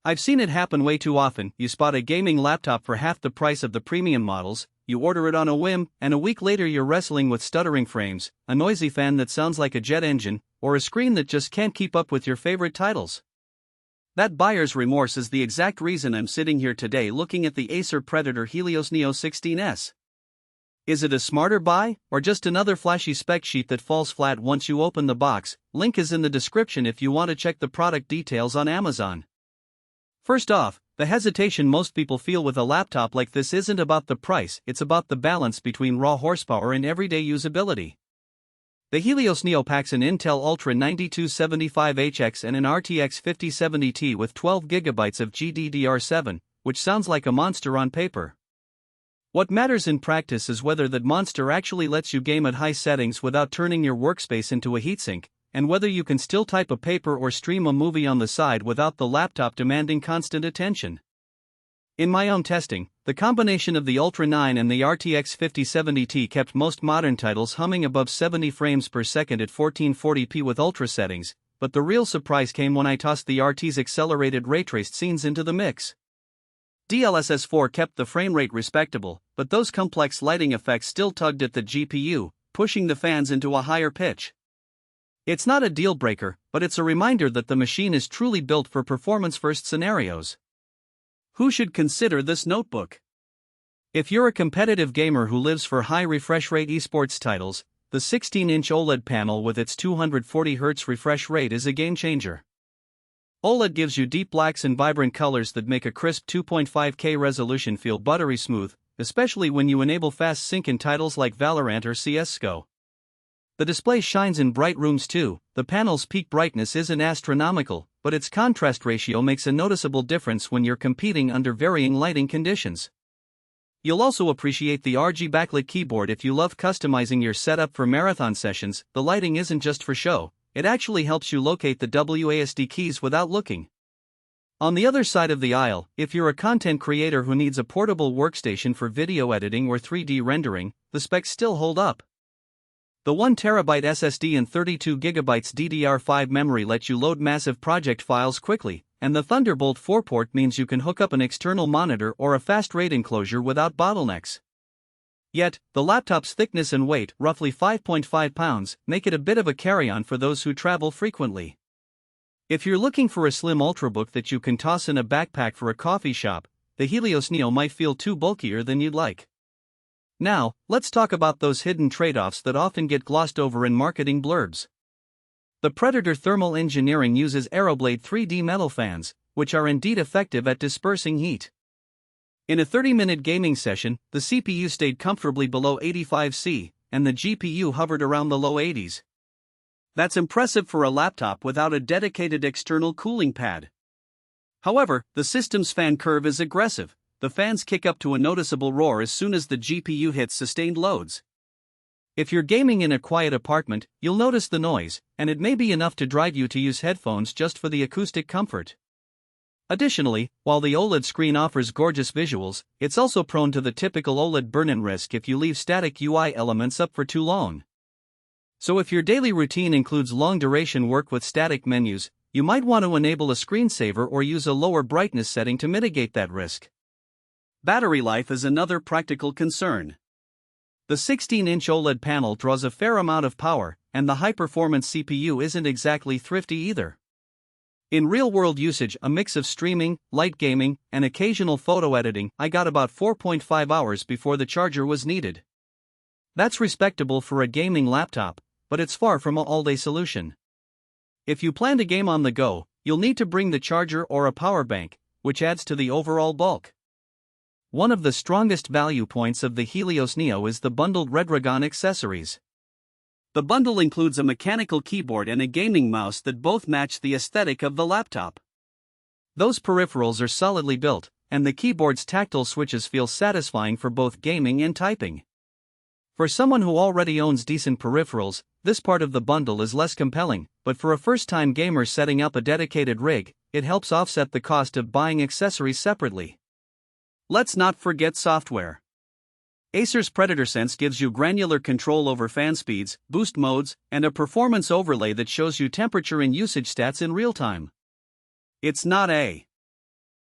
I've seen it happen way too often. You spot a gaming laptop for half the price of the premium models, you order it on a whim, and a week later you're wrestling with stuttering frames, a noisy fan that sounds like a jet engine, or a screen that just can't keep up with your favorite titles. That buyer's remorse is the exact reason I'm sitting here today looking at the Acer Predator Helios Neo 16S. Is it a smarter buy, or just another flashy spec sheet that falls flat once you open the box? Link is in the description if you want to check the product details on Amazon. First off, the hesitation most people feel with a laptop like this isn't about the price, it's about the balance between raw horsepower and everyday usability. The Helios Neo packs an Intel Ultra 9275HX and an RTX 5070 with 12GB of GDDR7, which sounds like a monster on paper. What matters in practice is whether that monster actually lets you game at high settings without turning your workspace into a heatsink, and whether you can still type a paper or stream a movie on the side without the laptop demanding constant attention. In my own testing, the combination of the Ultra 9 and the RTX 5070 kept most modern titles humming above 70 frames per second at 1440p with Ultra settings, but the real surprise came when I tossed the RT's accelerated ray-traced scenes into the mix. DLSS 4 kept the frame rate respectable, but those complex lighting effects still tugged at the GPU, pushing the fans into a higher pitch. It's not a deal breaker, but it's a reminder that the machine is truly built for performance-first scenarios. Who should consider this notebook? If you're a competitive gamer who lives for high refresh rate esports titles, the 16-inch OLED panel with its 240 Hz refresh rate is a game changer. OLED gives you deep blacks and vibrant colors that make a crisp 2.5K resolution feel buttery smooth, especially when you enable fast sync in titles like Valorant or CS:GO. The display shines in bright rooms too. The panel's peak brightness isn't astronomical, but its contrast ratio makes a noticeable difference when you're competing under varying lighting conditions. You'll also appreciate the RGB Backlit Keyboard if you love customizing your setup for marathon sessions. The lighting isn't just for show, it actually helps you locate the WASD keys without looking. On the other side of the aisle, if you're a content creator who needs a portable workstation for video editing or 3D rendering, the specs still hold up. The 1TB SSD and 32GB DDR5 memory let you load massive project files quickly, and the Thunderbolt 4 port means you can hook up an external monitor or a fast RAID enclosure without bottlenecks. Yet, the laptop's thickness and weight, roughly 5.5 pounds, make it a bit of a carry-on for those who travel frequently. If you're looking for a slim ultrabook that you can toss in a backpack for a coffee shop, the Helios Neo might feel too bulkier than you'd like. Now, let's talk about those hidden trade-offs that often get glossed over in marketing blurbs. The Predator thermal engineering uses Aeroblade 3D metal fans, which are indeed effective at dispersing heat. In a 30-minute gaming session, the CPU stayed comfortably below 85°C, and the GPU hovered around the low 80s. That's impressive for a laptop without a dedicated external cooling pad. However, the system's fan curve is aggressive. The fans kick up to a noticeable roar as soon as the GPU hits sustained loads. If you're gaming in a quiet apartment, you'll notice the noise, and it may be enough to drive you to use headphones just for the acoustic comfort. Additionally, while the OLED screen offers gorgeous visuals, it's also prone to the typical OLED burn-in risk if you leave static UI elements up for too long. So if your daily routine includes long-duration work with static menus, you might want to enable a screensaver or use a lower brightness setting to mitigate that risk. Battery life is another practical concern. The 16-inch OLED panel draws a fair amount of power, and the high-performance CPU isn't exactly thrifty either. In real-world usage, a mix of streaming, light gaming, and occasional photo editing, I got about 4.5 hours before the charger was needed. That's respectable for a gaming laptop, but it's far from an all-day solution. If you plan to game on the go, you'll need to bring the charger or a power bank, which adds to the overall bulk. One of the strongest value points of the Helios Neo is the bundled Redragon accessories. The bundle includes a mechanical keyboard and a gaming mouse that both match the aesthetic of the laptop. Those peripherals are solidly built, and the keyboard's tactile switches feel satisfying for both gaming and typing. For someone who already owns decent peripherals, this part of the bundle is less compelling, but for a first-time gamer setting up a dedicated rig, it helps offset the cost of buying accessories separately. Let's not forget software. Acer's Predator Sense gives you granular control over fan speeds, boost modes, and a performance overlay that shows you temperature and usage stats in real time. It's not a